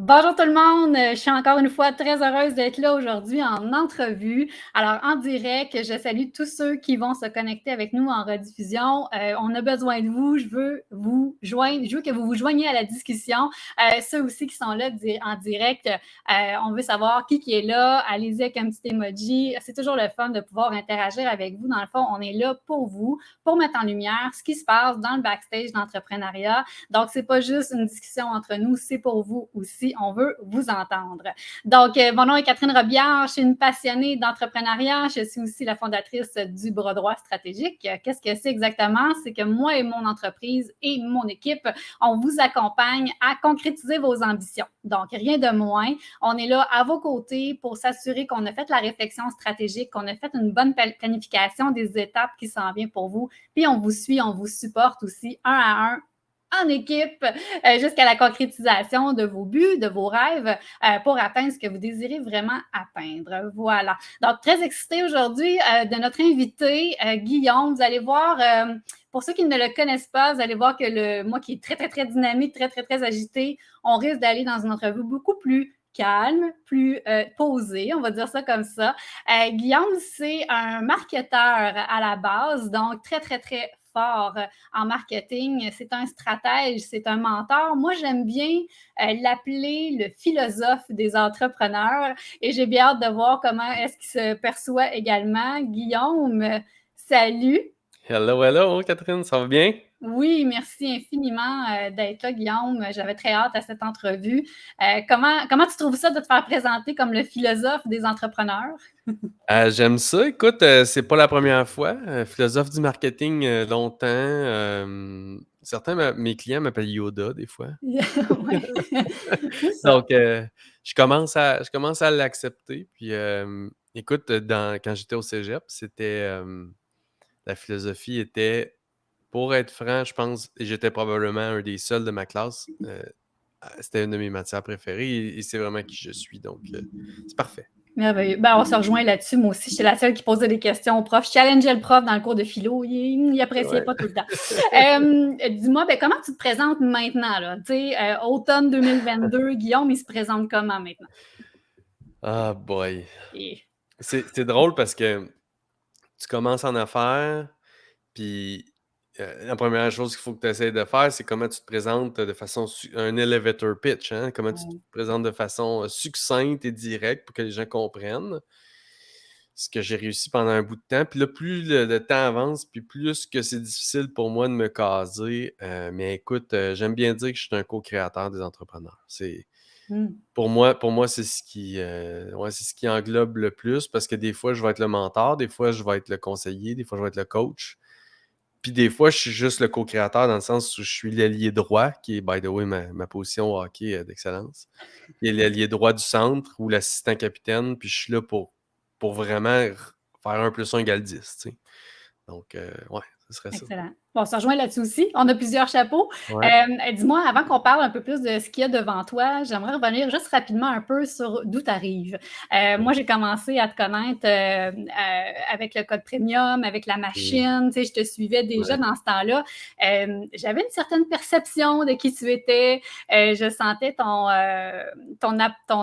Bonjour tout le monde, je suis encore une fois très heureuse d'être là aujourd'hui en entrevue. Alors en direct, je salue tous ceux qui vont se connecter avec nous en rediffusion. On a besoin de vous, je veux vous joindre, je veux que vous vous joigniez à la discussion. Ceux aussi qui sont là en direct, on veut savoir qui est là. Allez-y avec un petit emoji. C'est toujours le fun de pouvoir interagir avec vous. Dans le fond, on est là pour vous, pour mettre en lumière ce qui se passe dans le backstage d'entrepreneuriat. Donc, c'est pas juste une discussion entre nous, c'est pour vous aussi. On veut vous entendre. Donc, mon nom est Catherine Robillard. Je suis une passionnée d'entrepreneuriat. Je suis aussi la fondatrice du Bras droit stratégique. Qu'est-ce que c'est exactement? C'est que moi et mon entreprise et mon équipe, on vous accompagne à concrétiser vos ambitions. Donc, rien de moins. On est là à vos côtés pour s'assurer qu'on a fait la réflexion stratégique, qu'on a fait une bonne planification des étapes qui s'en viennent pour vous. Puis, on vous suit, on vous supporte aussi un à un en équipe jusqu'à la concrétisation de vos buts, de vos rêves pour atteindre ce que vous désirez vraiment atteindre. Voilà. Donc, très excitée aujourd'hui de notre invité, Guillaume. Vous allez voir, pour ceux qui ne le connaissent pas, vous allez voir que moi qui est très, très, très dynamique, très, très, très agité, on risque d'aller dans une entrevue beaucoup plus calme, plus posé, on va dire ça comme ça. Guillaume, c'est un marketeur à la base, donc très, très, très fort en marketing. C'est un stratège, c'est un mentor. Moi, j'aime bien l'appeler le philosophe des entrepreneurs et j'ai bien hâte de voir comment est-ce qu'il se perçoit également. Guillaume, salut! Hello, hello, Catherine, ça va bien? Oui, merci infiniment d'être là, Guillaume. J'avais très hâte à cette entrevue. Comment tu trouves ça de te faire présenter comme le philosophe des entrepreneurs? J'aime ça. Écoute, c'est pas la première fois. Philosophe du marketing longtemps. Certains mes clients m'appellent Yoda des fois. Oui, c'est ça. Donc, je commence à l'accepter. Puis, écoute, quand j'étais au cégep, la philosophie était, pour être franc, je pense, et j'étais probablement un des seuls de ma classe, c'était une de mes matières préférées et c'est vraiment qui je suis. Donc, c'est parfait. Merveilleux. Ben, on se rejoint là-dessus. Moi aussi, j'étais la seule qui posait des questions au prof. Je challengeais le prof dans le cours de philo. Il appréciait Ouais. pas tout le temps. Dis-moi, comment tu te présentes maintenant, là? Tu sais, automne 2022, Guillaume, il se présente comment maintenant? Ah boy. Et... C'est drôle parce que tu commences en affaires, puis la première chose qu'il faut que tu essaies de faire, c'est comment tu te présentes de façon un elevator pitch, hein? Comment tu te Ouais. présentes de façon succincte et directe pour que les gens comprennent. Ce que j'ai réussi pendant un bout de temps. Puis là, plus le temps avance, puis plus que c'est difficile pour moi de me caser. Mais écoute, j'aime bien dire que je suis un co-créateur des entrepreneurs. Hmm. Pour moi, c'est ce qui englobe le plus parce que des fois, je vais être le mentor, des fois, je vais être le conseiller, des fois, je vais être le coach. Puis des fois, je suis juste le co-créateur dans le sens où je suis l'ailier droit, qui est, by the way, ma position au hockey d'excellence. Il est l'ailier droit du centre ou l'assistant capitaine, puis je suis là pour vraiment faire 1 + 1 = 10, tu sais. Donc, ouais, ce serait ça. Excellent. Bon, on se rejoint là-dessus aussi. On a plusieurs chapeaux. Ouais. Dis-moi, avant qu'on parle un peu plus de ce qu'il y a devant toi, j'aimerais revenir juste rapidement un peu sur d'où tu arrives. Moi, j'ai commencé à te connaître avec le code premium, avec la machine. Tu sais, je te suivais déjà Ouais. dans ce temps-là. J'avais une certaine perception de qui tu étais. Je sentais ton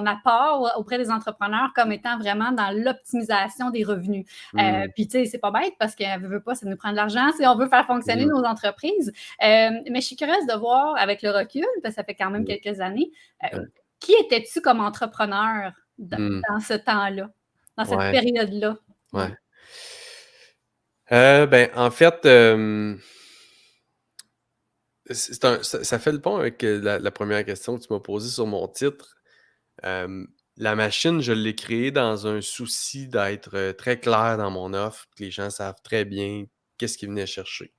apport auprès des entrepreneurs comme étant vraiment dans l'optimisation des revenus. Mm. Puis, tu sais, c'est pas bête parce qu'elle veut pas, ça nous prend de l'argent si on veut faire fonctionner Mhm. nos entreprises. Mais je suis curieuse de voir avec le recul, parce que ça fait quand même Ouais. quelques années, Ouais. qui étais-tu comme entrepreneur Mm. dans ce temps-là, dans cette Ouais. période-là? Ouais. Ouais. Ben, en fait, ça fait le pont avec la première question que tu m'as posée sur mon titre. La machine, je l'ai créée dans un souci d'être très clair dans mon offre, que les gens savent très bien qu'est-ce qu'ils venaient chercher.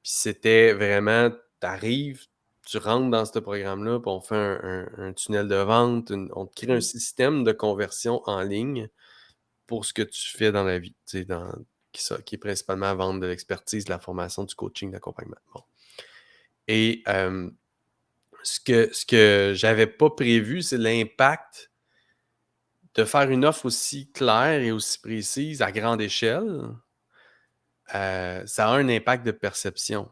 Puis c'était vraiment, t'arrives, tu rentres dans ce programme-là, puis on fait un tunnel de vente, on te crée un système de conversion en ligne pour ce que tu fais dans la vie, tu sais, qui est principalement vendre de l'expertise, de la formation, du coaching, de l'accompagnement. Bon. Et ce que j'avais pas prévu, c'est l'impact de faire une offre aussi claire et aussi précise à grande échelle. Ça a un impact de perception.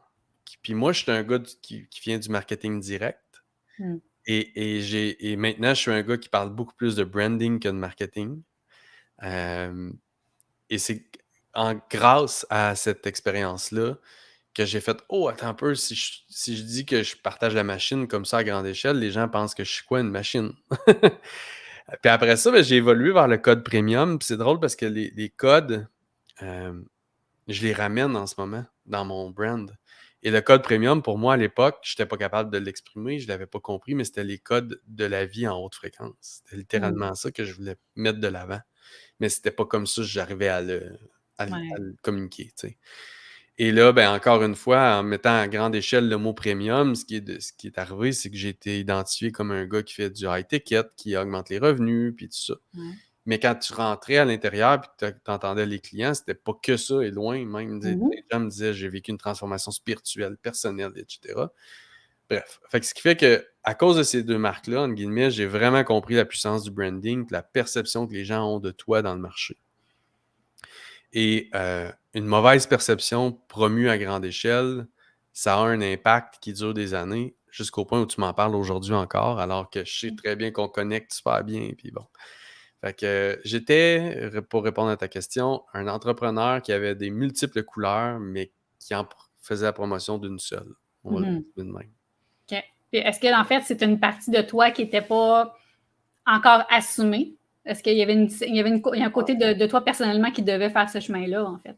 Puis moi, je suis un gars qui vient du marketing direct. Mm. Et maintenant, je suis un gars qui parle beaucoup plus de branding que de marketing. Et c'est grâce à cette expérience-là que j'ai fait oh, attends un peu, si je dis que je partage la machine comme ça à grande échelle, les gens pensent que je suis quoi, une machine? Puis après ça, ben, j'ai évolué vers le code premium. Puis c'est drôle parce que les codes, euh, je les ramène en ce moment dans mon brand. Et le code premium, pour moi, à l'époque, je n'étais pas capable de l'exprimer, je ne l'avais pas compris, mais c'était les codes de la vie en haute fréquence. C'était Mm. littéralement ça que je voulais mettre de l'avant. Mais c'était pas comme ça que j'arrivais à Ouais. le communiquer, tu sais. Et là, ben, encore une fois, en mettant à grande échelle le mot premium, ce qui est arrivé, c'est que j'ai été identifié comme un gars qui fait du high ticket, qui augmente les revenus, puis tout ça. Ouais. Mais quand tu rentrais à l'intérieur puis que tu entendais les clients, c'était pas que ça et loin. Même des Mhm. gens me disaient j'ai vécu une transformation spirituelle, personnelle, etc. Bref. Fait que ce qui fait que à cause de ces deux marques-là, entre guillemets, j'ai vraiment compris la puissance du branding, la perception que les gens ont de toi dans le marché. Et une mauvaise perception promue à grande échelle, ça a un impact qui dure des années, jusqu'au point où tu m'en parles aujourd'hui encore, alors que je sais très bien qu'on connecte super bien. Puis bon. Fait que j'étais, pour répondre à ta question, un entrepreneur qui avait des multiples couleurs, mais qui faisait la promotion d'une seule. On va le Mhm. dire de même. OK. Puis est-ce que, en fait, c'est une partie de toi qui n'était pas encore assumée? Est-ce qu'il y avait, il y a un côté de toi personnellement qui devait faire ce chemin-là, en fait?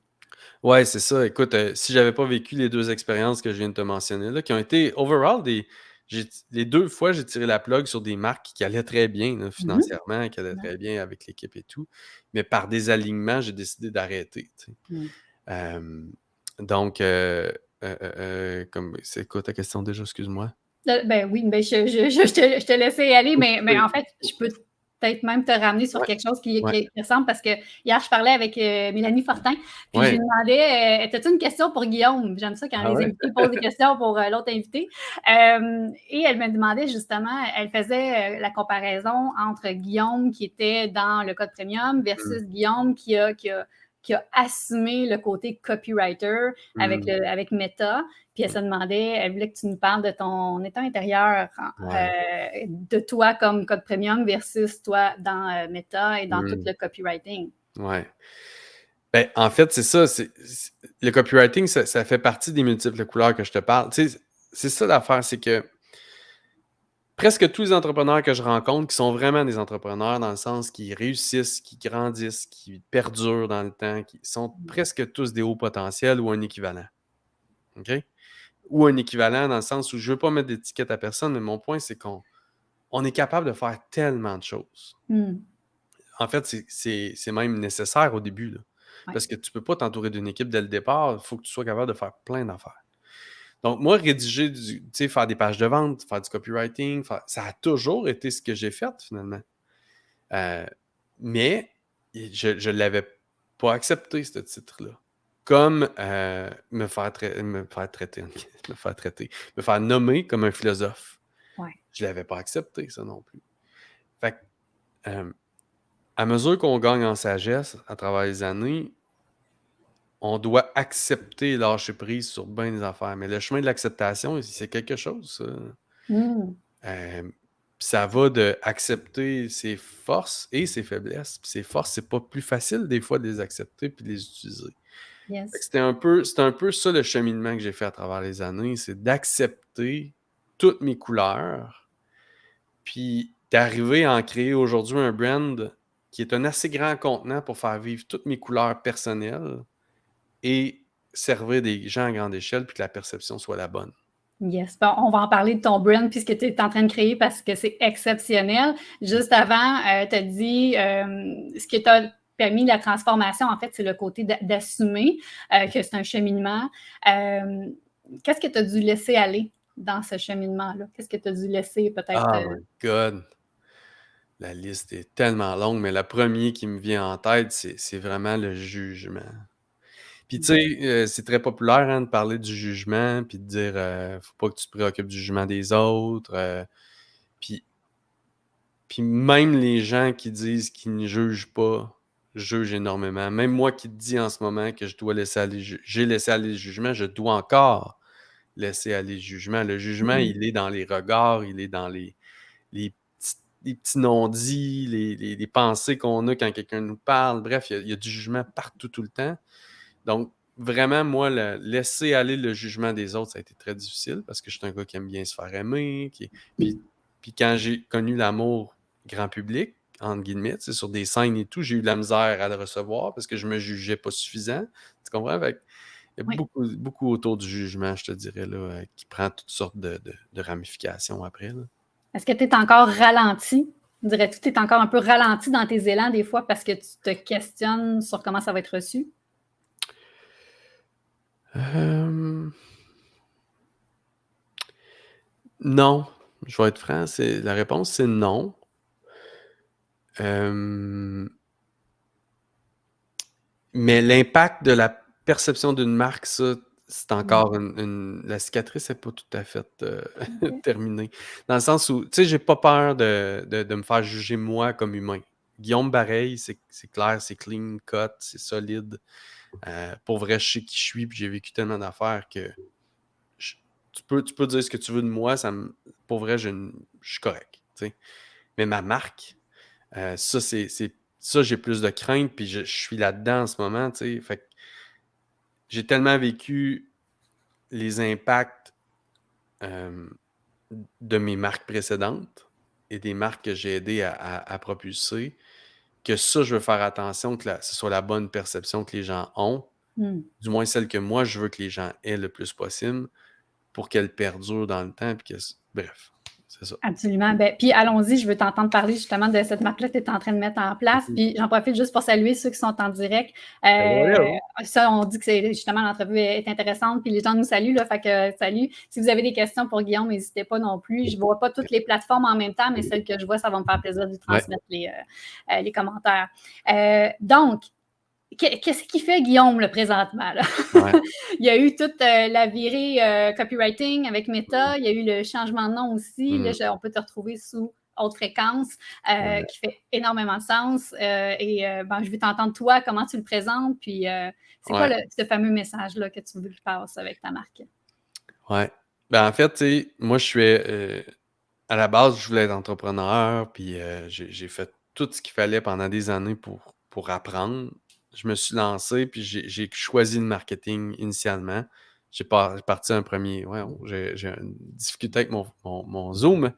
Ouais, c'est ça. Écoute, si j'avais pas vécu les deux expériences que je viens de te mentionner là, qui ont été overall les deux fois, j'ai tiré la plug sur des marques qui allaient très bien là, Mhm. financièrement, qui allaient Ouais. très bien avec l'équipe et tout. Mais par désalignement, j'ai décidé d'arrêter, tu sais. Mm. Euh, donc, comme c'est quoi ta question déjà, excuse-moi? Ben oui, ben je te laissais y aller, mais en fait, je peux peut-être même te ramener sur Ouais, quelque chose qui, ouais, qui ressemble parce que hier, je parlais avec Mélanie Fortin, puis je lui ouais. demandais as-tu une question pour Guillaume? J'aime ça quand Ah les ouais? invités posent des questions pour l'autre invité. Et elle me demandait justement, elle faisait la comparaison entre Guillaume qui était dans le code premium Mmh. versus Guillaume qui a assumé le côté copywriter avec, Mmh. avec Meta. Puis elle se demandait, elle voulait que tu nous parles de ton état intérieur, Ouais. de toi comme code premium versus toi dans Meta et dans tout Mmh. le copywriting. Ouais. Ben, en fait, c'est ça. Le copywriting, ça fait partie des multiples couleurs que je te parle. Tu sais, c'est ça l'affaire, c'est que presque tous les entrepreneurs que je rencontre, qui sont vraiment des entrepreneurs dans le sens qui réussissent, qui grandissent, qui perdurent dans le temps, qui sont presque tous des hauts potentiels ou un équivalent. OK? Ou un équivalent dans le sens où je ne veux pas mettre d'étiquette à personne, mais mon point, c'est qu'on est capable de faire tellement de choses. Mm. En fait, c'est même nécessaire au début, là, Ouais. parce que tu ne peux pas t'entourer d'une équipe dès le départ. Il faut que tu sois capable de faire plein d'affaires. Donc, moi, rédiger, tu sais, faire des pages de vente, faire du copywriting, ça a toujours été ce que j'ai fait, finalement. Euh, mais je ne l'avais pas accepté, ce titre-là. Comme me faire traiter, me faire nommer comme un philosophe. Ouais. Je ne l'avais pas accepté, ça non plus. Fait que, à mesure qu'on gagne en sagesse à travers les années, on doit accepter et lâcher prise sur bien des affaires. Mais le chemin de l'acceptation, c'est quelque chose, ça. Mm. Ça va de accepter ses forces et ses faiblesses. Puis ses forces, c'est pas plus facile des fois de les accepter puis de les utiliser. Fait que Yes. c'était un peu ça le cheminement que j'ai fait à travers les années, c'est d'accepter toutes mes couleurs, puis d'arriver à en créer aujourd'hui un brand qui est un assez grand contenant pour faire vivre toutes mes couleurs personnelles et servir des gens à grande échelle puis que la perception soit la bonne. Yes. Bon, on va en parler de ton brand puisque tu es en train de créer parce que c'est exceptionnel. Juste avant, tu as dit ce qui t'a permis la transformation, en fait, c'est le côté d'assumer que c'est un cheminement. Qu'est-ce que tu as dû laisser aller dans ce cheminement-là? Qu'est-ce que tu as dû laisser peut-être? Oh my God! La liste est tellement longue, mais le premier qui me vient en tête, c'est vraiment le jugement. Puis tu sais, c'est très populaire, hein, de parler du jugement, puis de dire, faut pas que tu te préoccupes du jugement des autres. Puis, puis même les gens qui disent qu'ils ne jugent pas, jugent énormément. Même moi qui te dis en ce moment que je dois laisser aller, j'ai laissé aller le jugement, je dois encore laisser aller le jugement. Le jugement, Mm. il est dans les regards, il est dans les petits non-dits, les pensées qu'on a quand quelqu'un nous parle. Bref, il y a du jugement partout, tout le temps. Donc, vraiment, moi, laisser aller le jugement des autres, ça a été très difficile parce que je suis un gars qui aime bien se faire aimer. Puis quand j'ai connu l'amour grand public, entre guillemets, sur des scènes et tout, j'ai eu de la misère à le recevoir parce que je me jugeais pas suffisant. Tu comprends? Fait que il y a Oui. beaucoup, beaucoup autour du jugement, je te dirais, là, qui prend toutes sortes de ramifications après. Là. Est-ce que tu es encore ralenti? Dirais-tu que tu es encore un peu ralenti dans tes élans des fois parce que tu te questionnes sur comment ça va être reçu? Non, je vais être franc, la réponse, c'est non. Mais l'impact de la perception d'une marque, ça, c'est encore la cicatrice n'est pas tout à fait OK. terminée. Dans le sens où, tu sais, j'ai pas peur de me faire juger moi comme humain. Guillaume Bareil, c'est clair, c'est clean cut, c'est solide. Pour vrai, je sais qui je suis, puis j'ai vécu tellement d'affaires que je- tu peux dire ce que tu veux de moi, pour vrai, je suis correct. Tu sais. Mais ma marque, ça, j'ai plus de crainte, puis je suis là-dedans en ce moment, tu sais. Fait que j'ai tellement vécu les impacts de mes marques précédentes et des marques que j'ai aidé à propulser, que ça, je veux faire attention que ce soit la bonne perception que les gens ont, du moins celle que moi, je veux que les gens aient le plus possible pour qu'elle perdure dans le temps. Bref, c'est ça. Absolument. Ben, puis allons-y, je veux t'entendre parler justement de cette marque-là que tu es en train de mettre en place. Puis j'en profite juste pour saluer ceux qui sont en direct. Ça, on dit que c'est justement l'entrevue est intéressante, puis les gens nous saluent, là, fait que salut. Si vous avez des questions pour Guillaume, n'hésitez pas non plus. Je ne vois pas toutes les plateformes en même temps, mais celles que je vois, ça va me faire plaisir de lui transmettre les commentaires. Donc, qu'est-ce qu'il fait Guillaume le présentement? Là? Ouais. Il y a eu toute la virée copywriting avec Meta, il y a eu le changement de nom aussi. Là, on peut te retrouver sous Haute Fréquence, qui fait énormément de sens. Je vais t'entendre toi, comment tu le présentes, puis c'est quoi ce fameux message-là que tu veux que je passe avec ta marque? Ouais. Ben, en fait, tu sais, moi, je suis à la base, je voulais être entrepreneur, puis j'ai fait tout ce qu'il fallait pendant des années pour apprendre. Je me suis lancé, puis j'ai choisi le marketing initialement. J'ai parti un premier. Ouais, j'ai une difficulté avec mon Zoom.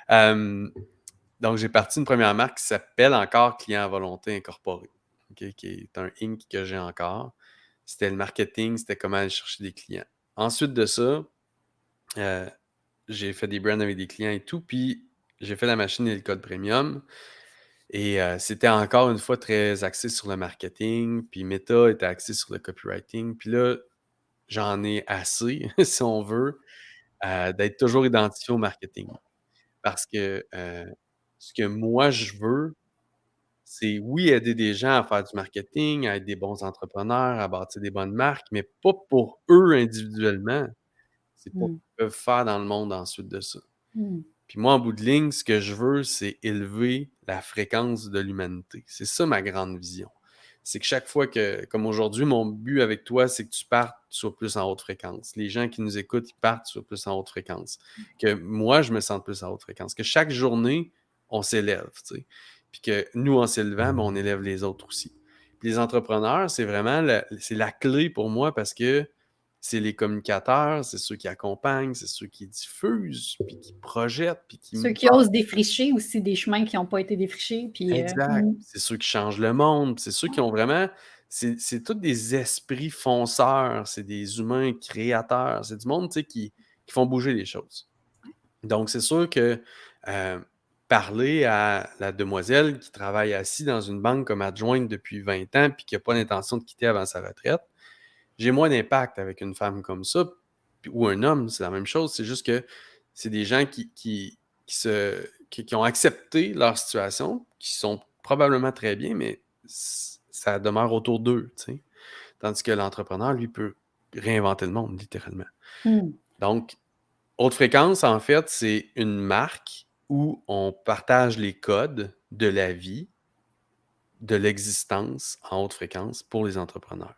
Donc, j'ai parti une première marque qui s'appelle encore Client à volonté incorporé, qui est un Inc. Que j'ai encore. C'était le marketing, c'était comment aller chercher des clients. Ensuite de ça, j'ai fait des brands avec des clients et tout, puis j'ai fait la machine et le code premium. Et c'était encore une fois très axé sur le marketing, puis Meta était axé sur le copywriting. Puis là, j'en ai assez, si on veut, d'être toujours identifié au marketing. Parce que ce que moi, je veux, c'est oui, aider des gens à faire du marketing, à être des bons entrepreneurs, à bâtir des bonnes marques, mais pas pour eux individuellement. C'est pour ce Mm. qu'ils peuvent faire dans le monde ensuite de ça. Mm. Puis moi, en bout de ligne, ce que je veux, c'est élever la fréquence de l'humanité. C'est ça ma grande vision. C'est que chaque fois que, comme aujourd'hui, mon but avec toi, c'est que tu partes, tu sois plus en haute fréquence. Les gens qui nous écoutent, ils partent, tu sois plus en haute fréquence. Que moi, je me sente plus en haute fréquence. Que chaque journée, on s'élève, tu sais. Puis que nous, en s'élevant, ben, on élève les autres aussi. Puis les entrepreneurs, c'est vraiment c'est la clé pour moi parce que c'est les communicateurs, c'est ceux qui accompagnent, c'est ceux qui diffusent, puis qui projettent, puis qui... Ceux qui osent défricher aussi des chemins qui n'ont pas été défrichés. Puis, Exact. C'est ceux qui changent le monde, c'est ceux qui ont vraiment... C'est tous des esprits fonceurs, c'est des humains créateurs, c'est du monde, tu sais, qui font bouger les choses. Donc, c'est sûr que parler à la demoiselle qui travaille assise dans une banque comme adjointe depuis 20 ans puis qui n'a pas l'intention de quitter avant sa retraite, j'ai moins d'impact avec une femme comme ça, ou un homme, c'est la même chose. C'est juste que c'est des gens qui ont accepté leur situation, qui sont probablement très bien, mais ça demeure autour d'eux, tu sais. Tandis que l'entrepreneur, lui, peut réinventer le monde, littéralement. Donc, haute fréquence, en fait, c'est une marque où on partage les codes de la vie, de l'existence en haute fréquence pour les entrepreneurs.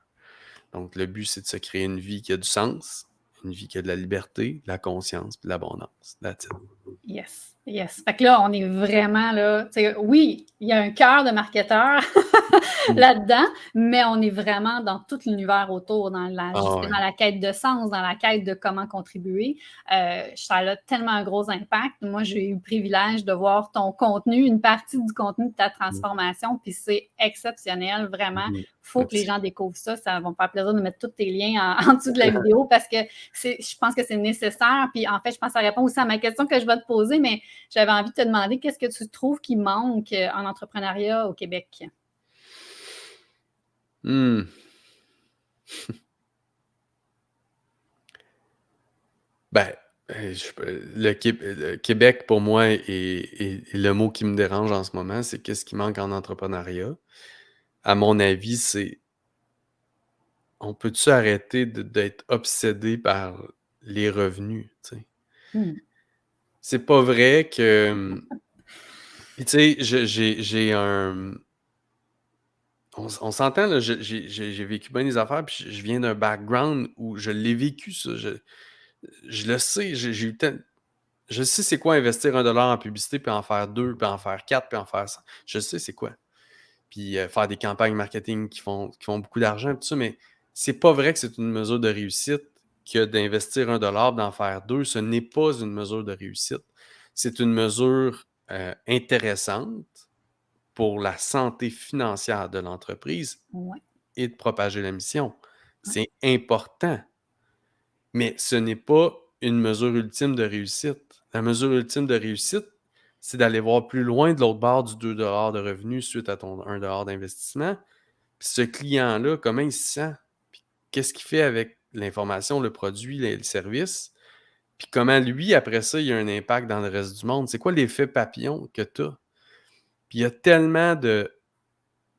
Donc, le but, c'est de se créer une vie qui a du sens, une vie qui a de la liberté, de la conscience, puis de l'abondance. That's it. yes. Yes. Fait que là, on est vraiment là, tu sais, oui, il y a un cœur de marketeur Mmh. là-dedans, mais on est vraiment dans tout l'univers autour, dans Ah ouais. justement la quête de sens, dans la quête de comment contribuer. Ça a tellement un gros impact. Moi, j'ai eu le privilège de voir ton contenu, une partie du contenu de ta Mmh. transformation, puis c'est exceptionnel, vraiment. Mmh. Faut que les Merci. gens découvrent ça. Ça va me faire plaisir de mettre tous tes liens en dessous de la vidéo parce que je pense que c'est nécessaire. Puis en fait, je pense que ça répond aussi à ma question que je vais te poser, mais j'avais envie de te demander qu'est-ce que tu trouves qui manque en entrepreneuriat au Québec? Mmh. Ben, le Québec pour moi est le mot qui me dérange en ce moment, c'est qu'est-ce qui manque en entrepreneuriat? À mon avis, c'est on peut-tu arrêter d'être obsédé par les revenus, tu sais? Mmh. C'est pas vrai que, puis tu sais, j'ai un on s'entend là, j'ai vécu bien des affaires, puis je viens d'un background où je l'ai vécu ça, je le sais, j'ai eu je sais c'est quoi investir 1 dollar en publicité, puis en faire 2 puis en faire 4 puis en faire 100. Je sais c'est quoi. Puis, faire des campagnes marketing qui font beaucoup d'argent tout ça, mais c'est pas vrai que c'est une mesure de réussite que d'investir 1 dollar, d'en faire 2. Ce n'est pas une mesure de réussite. C'est une mesure, intéressante pour la santé financière de l'entreprise Ouais, et de propager la mission. ouais. C'est important, mais ce n'est pas une mesure ultime de réussite. La mesure ultime de réussite, c'est d'aller voir plus loin de l'autre bord du 2 $ de revenus suite à ton 1 $ d'investissement. Puis ce client-là, comment il se sent? Puis qu'est-ce qu'il fait avec l'information, le produit, le service? Puis comment lui, après ça, il a un impact dans le reste du monde? C'est quoi l'effet papillon que tu as? Puis il y a tellement de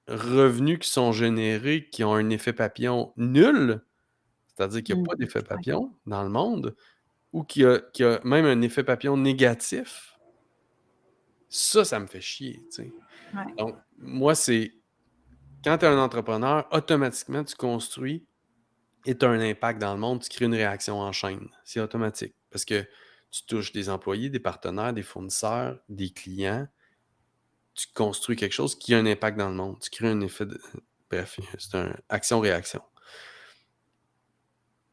revenus qui sont générés qui ont un effet papillon nul, c'est-à-dire qu'il n'y a Mmh. pas d'effet Ouais, papillon dans le monde, ou qui a même un effet papillon négatif. Ça me fait chier, tu sais. ouais. Donc, moi, c'est quand tu es un entrepreneur, automatiquement, tu construis et tu as un impact dans le monde, tu crées une réaction en chaîne. C'est automatique parce que tu touches des employés, des partenaires, des fournisseurs, des clients. Tu construis quelque chose qui a un impact dans le monde. Tu crées un effet de... Bref, c'est un action-réaction.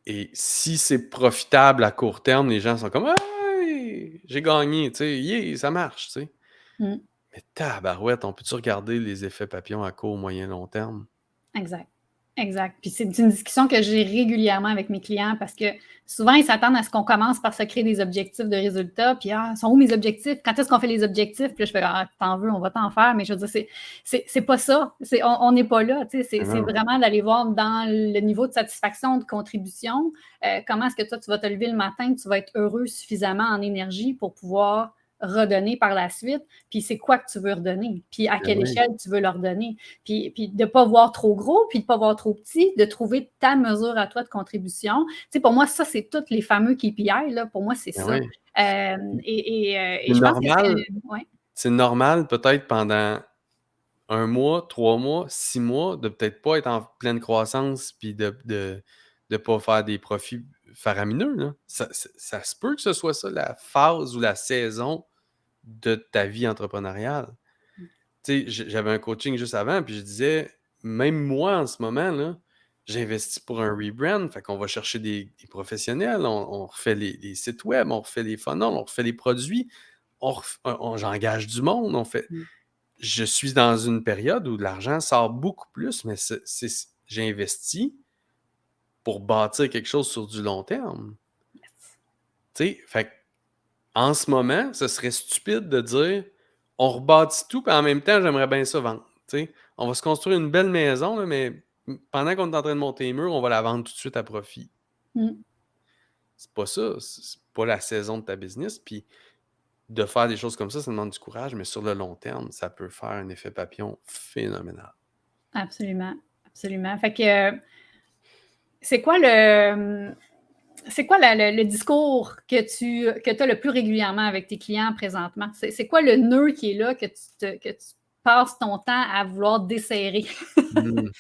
Et si c'est profitable à court terme, les gens sont comme «Hey! J'ai gagné, tu sais, yeah, ça marche», tu sais. Mmh. Mais tabarouette, on peut-tu regarder les effets papillons à court, moyen, long terme? Exact. Exact. Puis c'est une discussion que j'ai régulièrement avec mes clients parce que souvent, ils s'attendent à ce qu'on commence par se créer des objectifs de résultats. Puis, ah, sont où mes objectifs? Quand est-ce qu'on fait les objectifs? Puis là, je fais, ah, t'en veux, on va t'en faire. Mais je veux dire, c'est pas ça. On n'est pas là. Tu sais, Ah c'est non. vraiment d'aller voir dans le niveau de satisfaction, de contribution. Comment est-ce que toi, tu vas te lever le matin, tu vas être heureux suffisamment en énergie pour pouvoir redonner par la suite. Puis c'est quoi que tu veux redonner? Puis à Ben quelle oui, échelle tu veux leur donner? Puis de ne pas voir trop gros, puis de ne pas voir trop petit, de trouver ta mesure à toi de contribution. Tu sais, pour moi, ça, c'est tous les fameux KPI, là. Pour moi, c'est ben ça. oui. Et C'est je pense que c'est... normal Ouais. c'est normal peut-être pendant 1 mois, 3 mois, 6 mois de peut-être pas être en pleine croissance puis de pas faire des profits faramineux, là. Ça se peut que ce soit ça la phase ou la saison de ta vie entrepreneuriale. Tu sais, j'avais un coaching juste avant, puis je disais: «Même moi, en ce moment, là, j'investis pour un rebrand». Fait qu'on va chercher des professionnels, on refait les sites web, on refait les funnels, on refait les produits, j'engage du monde, on fait Mm. je suis dans une période où l'argent sort beaucoup plus, mais j'ai investi pour bâtir quelque chose sur du long terme. Tu sais? Fait en ce moment, ce serait stupide de dire: «On rebâtit tout, puis en même temps, j'aimerais bien ça vendre». Tu sais? On va se construire une belle maison, là, mais pendant qu'on est en train de monter les murs, on va la vendre tout de suite à profit. Mm. C'est pas ça, c'est pas la saison de ta business, puis de faire des choses comme ça demande du courage, mais sur le long terme, ça peut faire un effet papillon phénoménal. Absolument. Absolument. Fait que c'est quoi le discours que as le plus régulièrement avec tes clients présentement? C'est quoi le nœud qui est là que tu passes ton temps à vouloir desserrer? Mmh.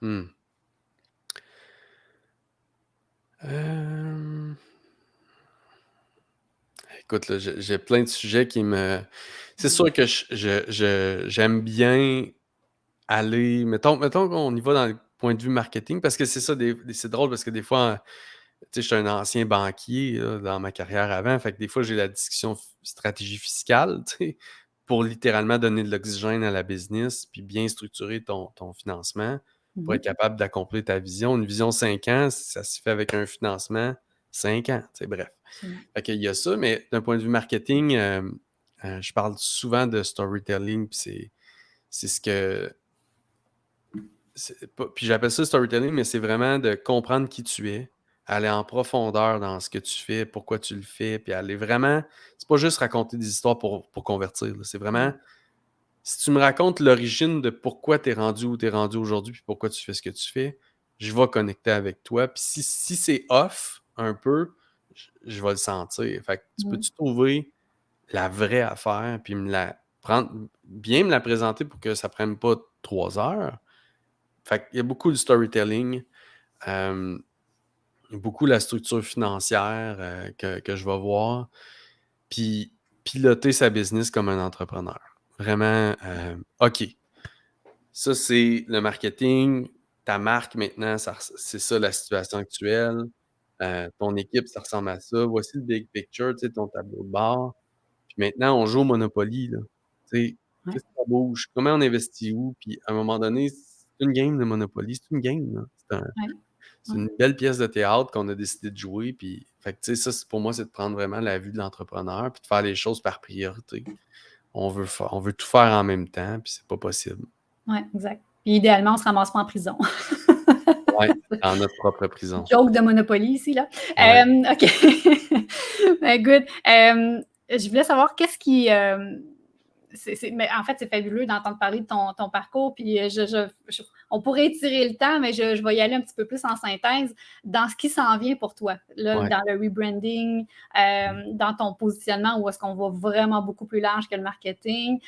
Mmh. Hem, écoute, là, j'ai plein de sujets qui me... C'est sûr que j'aime bien aller... Mettons qu'on y va dans le point de vue marketing, parce que c'est ça, c'est drôle, parce que des fois, tu sais, je suis un ancien banquier là, dans ma carrière avant, fait que des fois, j'ai la discussion stratégie fiscale, tu sais, pour littéralement donner de l'oxygène à la business, puis bien structurer ton financement pour être capable d'accomplir ta vision. Une vision 5 ans, ça se fait avec un financement 5 ans, tu sais, bref. Absolument. Fait qu'il y a ça, mais d'un point de vue marketing, je parle souvent de storytelling, puis c'est ce que... Puis j'appelle ça storytelling, mais c'est vraiment de comprendre qui tu es, aller en profondeur dans ce que tu fais, pourquoi tu le fais, puis aller vraiment... C'est pas juste raconter des histoires pour convertir, là. C'est vraiment... Si tu me racontes l'origine de pourquoi tu es rendu où tu es rendu aujourd'hui, puis pourquoi tu fais ce que tu fais, je vais connecter avec toi. Puis si c'est off un peu, je vais le sentir. Fait que tu peux-tu trouver la vraie affaire, puis bien me la présenter pour que ça prenne pas 3 heures? Fait qu'il y a beaucoup de storytelling, beaucoup la structure financière que je vais voir, puis piloter sa business comme un entrepreneur. Vraiment, OK, ça c'est le marketing, ta marque maintenant, c'est ça la situation actuelle, ton équipe, ça ressemble à ça, voici le big picture, tu sais, ton tableau de bord. Puis maintenant, on joue au Monopoly, là. Tu sais, Ouais. qu'est-ce que ça bouge? Comment on investit où? Puis à un moment donné, c'est une game, le Monopoly. C'est une game, là. Ouais. C'est une belle pièce de théâtre qu'on a décidé de jouer. Puis, fait que, tu sais, ça, pour moi, c'est de prendre vraiment la vue de l'entrepreneur puis de faire les choses par priorité. On veut tout faire en même temps, puis c'est pas possible. Oui, exact. Puis idéalement, on se ramasse pas en prison. Ouais, dans notre propre prison. Joke de Monopoly ici, là. Ouais. OK. Ben, good. Je voulais savoir qu'est-ce qui... mais en fait, c'est fabuleux d'entendre parler de ton parcours. Puis on pourrait étirer le temps, mais je vais y aller un petit peu plus en synthèse dans ce qui s'en vient pour toi, là, Ouais. dans le rebranding, dans ton positionnement, où est-ce qu'on va vraiment beaucoup plus large que le marketing.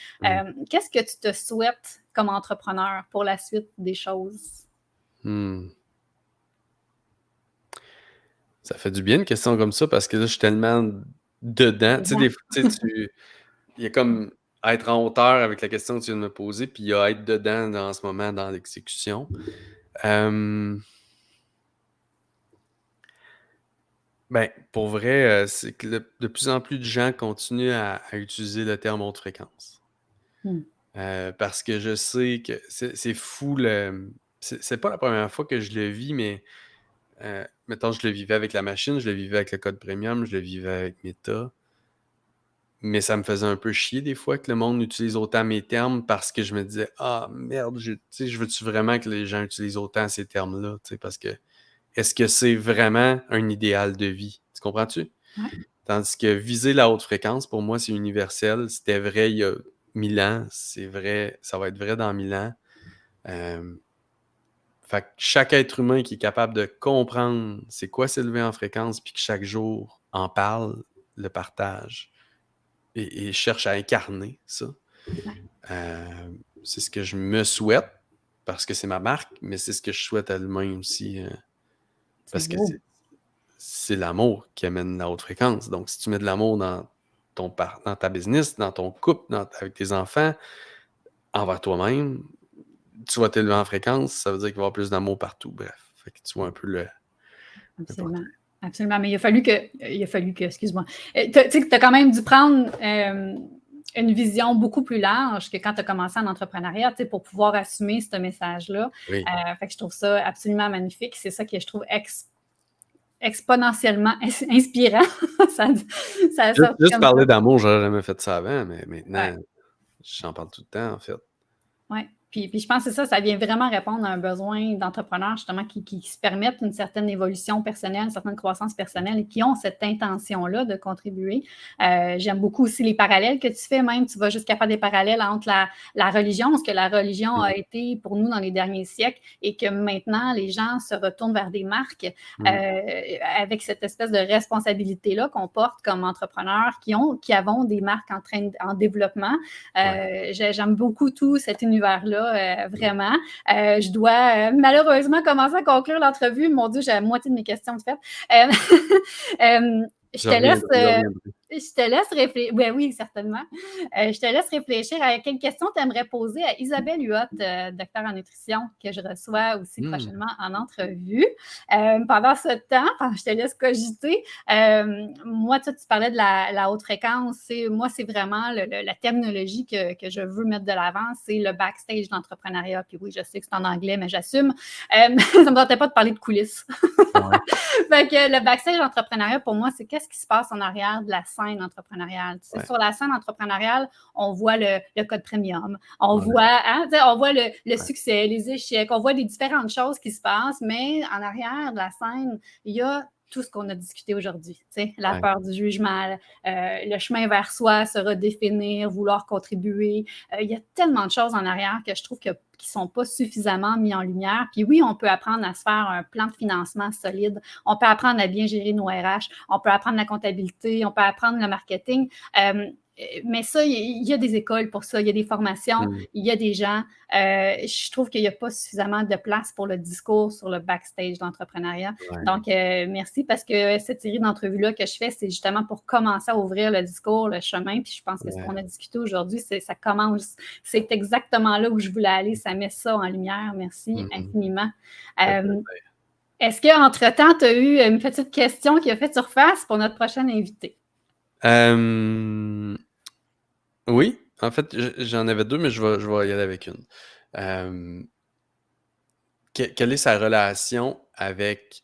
Qu'est-ce que tu te souhaites comme entrepreneur pour la suite des choses? Ça fait du bien une question comme ça parce que là, je suis tellement dedans. Tu sais, il y a comme être en hauteur avec la question que tu viens de me poser, puis il y a être dedans en ce moment dans l'exécution. Ben, pour vrai, c'est que de plus en plus de gens continuent à utiliser le terme haute fréquence. Parce que je sais que c'est fou. C'est pas la première fois que je le vis, mais mettons, je le vivais avec la machine, je le vivais avec le code premium, je le vivais avec Meta. Mais ça me faisait un peu chier des fois que le monde utilise autant mes termes parce que je me disais « Ah, merde, je veux-tu vraiment que les gens utilisent autant ces termes-là? » Parce que est-ce que c'est vraiment un idéal de vie? Tu comprends-tu? Ouais. Tandis que viser la haute fréquence, pour moi, c'est universel. C'était vrai il y a 1000 ans, c'est vrai, ça va être vrai dans 1000 ans. Fait que chaque être humain qui est capable de comprendre c'est quoi s'élever en fréquence, puis que chaque jour en parle, le partage et cherche à incarner ça. C'est ce que je me souhaite parce que c'est ma marque, mais c'est ce que je souhaite à l'humain aussi parce que c'est l'amour qui amène la haute fréquence. Donc, si tu mets de l'amour dans dans ta business, dans ton couple, avec tes enfants, envers toi-même, tu vas t'élever en fréquence, ça veut dire qu'il va y avoir plus d'amour partout. Bref, fait que tu vois un peu le Absolument. portrait. Absolument. Mais il a fallu que, excuse-moi, tu sais, tu as quand même dû prendre une vision beaucoup plus large que quand tu as commencé en entrepreneuriat, tu sais, pour pouvoir assumer ce message-là. Oui. Fait que je trouve ça absolument magnifique. C'est ça que je trouve exponentiellement inspirant. Juste parler d'amour, j'aurais jamais fait ça avant, mais maintenant, Ouais. j'en parle tout le temps, en fait. Oui. Puis je pense que ça vient vraiment répondre à un besoin d'entrepreneurs, justement, qui se permettent une certaine évolution personnelle, une certaine croissance personnelle et qui ont cette intention-là de contribuer. J'aime beaucoup aussi les parallèles que tu fais, même. Tu vas jusqu'à faire des parallèles entre la religion, ce que la religion a été pour nous dans les derniers siècles et que maintenant, les gens se retournent vers des marques avec cette espèce de responsabilité-là qu'on porte comme entrepreneurs qui avons des marques en développement. J'aime beaucoup tout cet univers-là. Vraiment. Je dois malheureusement commencer à conclure l'entrevue. Mon Dieu, j'ai la moitié de mes questions de fait. Je te laisse. Je te laisse réfléchir. Ben oui, certainement. Je te laisse réfléchir à quelle question tu aimerais poser à Isabelle Huot, docteur en nutrition, que je reçois aussi Hmm. prochainement en entrevue. Pendant ce temps, je te laisse cogiter. Moi, tu parlais de la haute fréquence. Moi, c'est vraiment la terminologie que je veux mettre de l'avant, c'est le backstage d'entrepreneuriat. Puis oui, je sais que c'est en anglais, mais j'assume. Ça ne me tentait pas de parler de coulisses. Ouais, Fait que le backstage entrepreneuriat, pour moi, c'est qu'est-ce qui se passe en arrière de la scène entrepreneuriale. Tu sais, ouais, sur la scène entrepreneuriale, on voit le code premium, on ouais, voit, on voit le ouais, succès, les échecs, on voit les différentes choses qui se passent, mais en arrière de la scène, il y a tout ce qu'on a discuté aujourd'hui. Tu sais, la ouais. peur du jugement, le chemin vers soi, se redéfinir, vouloir contribuer. Il y a tellement de choses en arrière que je trouve qui ne sont pas suffisamment mis en lumière. Puis oui, on peut apprendre à se faire un plan de financement solide. On peut apprendre à bien gérer nos RH. On peut apprendre la comptabilité. On peut apprendre le marketing. Mais ça, il y a des écoles pour ça, il y a des formations, Hmm. il y a des gens. Je trouve qu'il n'y a pas suffisamment de place pour le discours sur le backstage d'entrepreneuriat. Ouais, Donc, merci parce que cette série d'entrevues-là que je fais, c'est justement pour commencer à ouvrir le discours, le chemin. Puis je pense que ce ouais. qu'on a discuté aujourd'hui, ça commence. C'est exactement là où je voulais aller. Ça met ça en lumière. Merci Mhm. infiniment. Ça fait Euh, plaisir. Est-ce qu'entre-temps, tu as eu une petite question qui a fait surface pour notre prochaine invité? Euh, oui, en fait, j'en avais deux, mais je vais y aller avec une. Euh, quelle est sa relation avec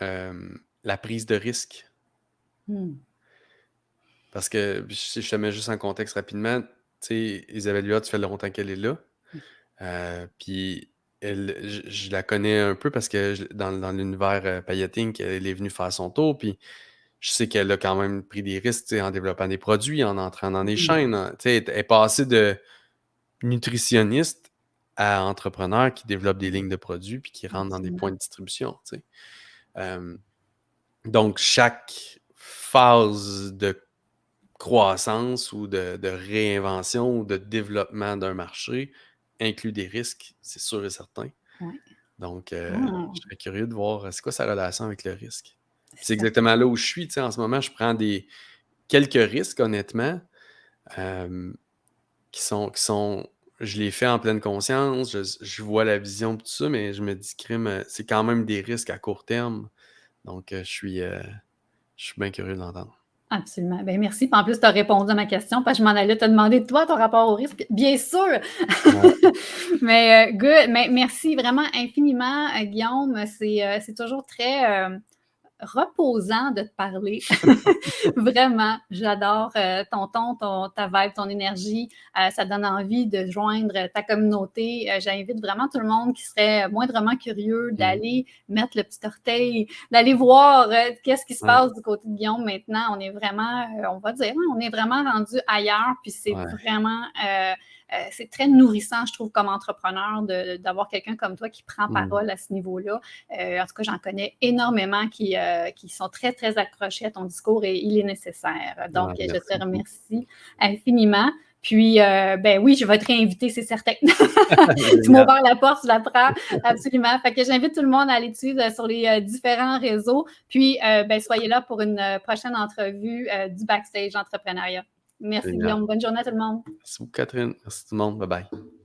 la prise de risque? Hmm. Parce que si je te mets juste en contexte rapidement, tu sais, Isabelle Huot, ça fait longtemps qu'elle est là. Puis je la connais un peu parce que dans l'univers pailletting, elle est venue faire son tour. Puis je sais qu'elle a quand même pris des risques, tu sais, en développant des produits, en entrant dans des Hmm. chaînes. Tu sais, elle est passée de nutritionniste à entrepreneur qui développe des lignes de produits puis qui rentre dans des points Absolument. de distribution. Tu sais. Euh, donc, chaque phase de croissance ou de réinvention ou de développement d'un marché inclut des risques, c'est sûr et certain. Ouais. Donc, je Hmm. serais curieux de voir c'est quoi sa relation avec le risque. Puis c'est Certain. exactement là où je suis. Tu sais, en ce moment, je prends quelques risques, honnêtement, euh, qui sont. Je les fais en pleine conscience, je vois la vision, tout ça, mais je me dis, crime, c'est quand même des risques à court terme. Donc, je suis bien curieux de l'entendre. Absolument. Ben, merci. Puis en plus, tu as répondu à ma question parce que je m'en allais te demander, toi, ton rapport au risque. Bien sûr! Ouais. Mais good. Mais merci vraiment infiniment, Guillaume. C'est toujours très reposant de te parler. Vraiment, j'adore ton ton, ta vibe, ton énergie. Ça donne envie de joindre ta communauté. J'invite vraiment tout le monde qui serait moindrement curieux Mhm. d'aller mettre le petit orteil, d'aller voir qu'est-ce qui se Ouais, passe du côté de Guillaume maintenant. On est vraiment, on va dire, on est vraiment rendu ailleurs, puis c'est ouais. vraiment c'est très nourrissant, je trouve, comme entrepreneur, d'avoir quelqu'un comme toi qui prend Mhm. parole à ce niveau-là. En tout cas, j'en connais énormément qui sont très, très accrochés à ton discours et il est nécessaire. Donc, Ouais, je merci te beaucoup. remercie infiniment. Puis, ben oui, je vais te réinviter, c'est certain. Tu m'as Génial. ouvert la porte, je la prends, absolument. Fait que j'invite tout le monde à aller te suivre sur les différents réseaux. Puis, ben, soyez là pour une prochaine entrevue du Backstage Entrepreneuriat. Merci, Génial. Guillaume. Bonne journée à tout le monde. Merci beaucoup, Catherine. Merci tout le monde. Bye bye.